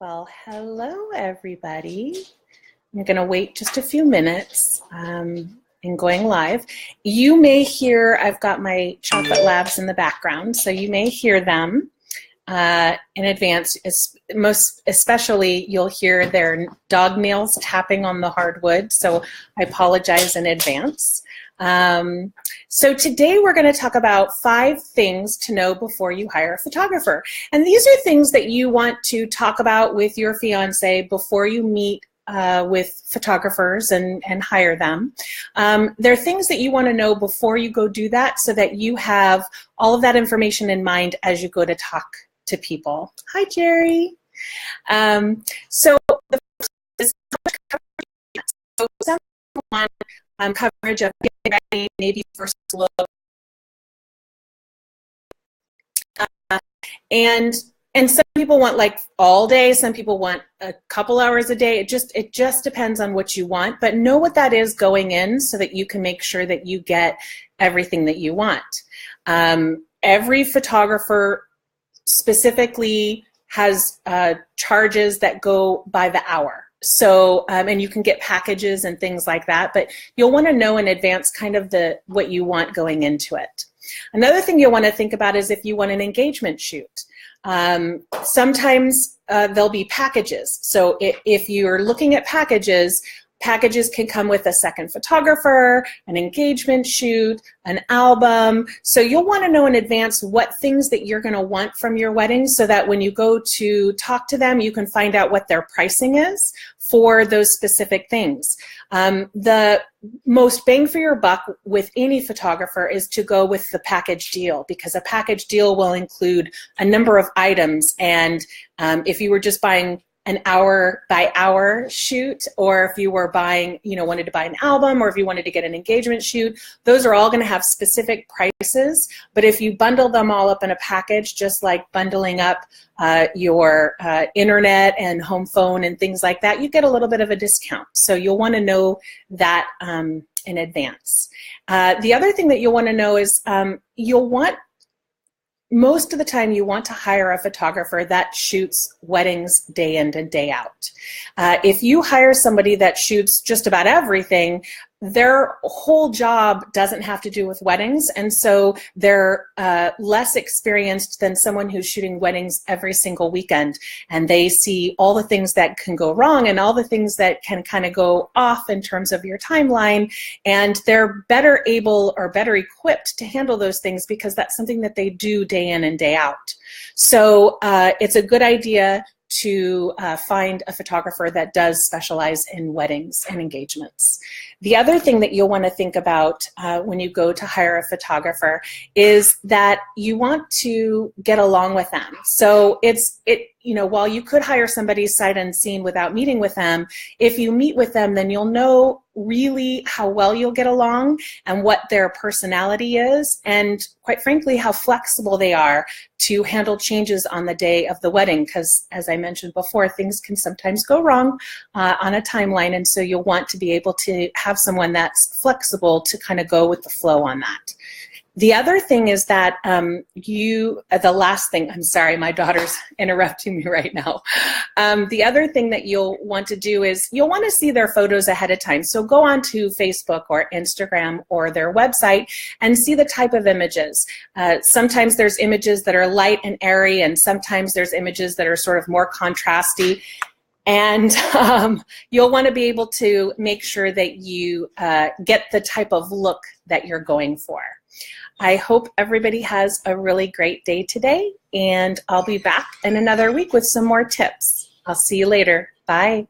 Well, hello everybody. I'm going to wait just a few minutes in going live. You may hear, I've got my chocolate labs in the background, so you may hear them in advance. Most especially, you'll hear their dog nails tapping on the hardwood, so I apologize in advance. So today we're going to talk about 5 things to know before you hire a photographer. And these are things that you want to talk about with your fiance before you meet with photographers and hire them. There are things that you want to know before you go do that so that you have all of that information in mind as you go to talk to people. Hi, Jerry. So the first is coverage of getting ready, maybe first look, and some people want like all day. Some people want a couple hours a day. It just depends on what you want. But know what that is going in so that you can make sure that you get everything that you want. Every photographer specifically has charges that go by the hour. So, and you can get packages and things like that, but you'll want to know in advance kind of what you want going into it. Another thing you'll want to think about is if you want an engagement shoot. Sometimes there'll be packages. So if you're looking at packages can come with a second photographer, an engagement shoot, an album. So you'll want to know in advance what things that you're going to want from your wedding so that when you go to talk to them, you can find out what their pricing is for those specific things. The most bang for your buck with any photographer is to go with the package deal, because a package deal will include a number of items. And if you were just buying an hour by hour shoot, or if you were buying, wanted to buy an album, or if you wanted to get an engagement shoot, those are all going to have specific prices. But if you bundle them all up in a package, just like bundling up your internet and home phone and things like that, you get a little bit of a discount. So you'll want to know that in advance. The other thing that you'll want to know is most of the time you want to hire a photographer that shoots weddings day in and day out. If you hire somebody that shoots just about everything, their whole job doesn't have to do with weddings, and so they're less experienced than someone who's shooting weddings every single weekend, and they see all the things that can go wrong and all the things that can kind of go off in terms of your timeline, and they're better able or better equipped to handle those things because that's something that they do day in and day out. So it's a good idea to find a photographer that does specialize in weddings and engagements. The other thing that you'll want to think about when you go to hire a photographer is that you want to get along with them. So while you could hire somebody sight unseen without meeting with them, if you meet with them, then you'll know really how well you'll get along and what their personality is, and quite frankly, how flexible they are to handle changes on the day of the wedding, because as I mentioned before, things can sometimes go wrong on a timeline, and so you'll want to be able to have someone that's flexible to kind of go with the flow on that. The other thing is that the last thing, I'm sorry, my daughter's interrupting me right now. The other thing that you'll want to do is you'll want to see their photos ahead of time. So go on to Facebook or Instagram or their website and see the type of images. Sometimes there's images that are light and airy, and sometimes there's images that are sort of more contrasty. And you'll want to be able to make sure that you get the type of look that you're going for. I hope everybody has a really great day today, and I'll be back in another week with some more tips. I'll see you later. Bye.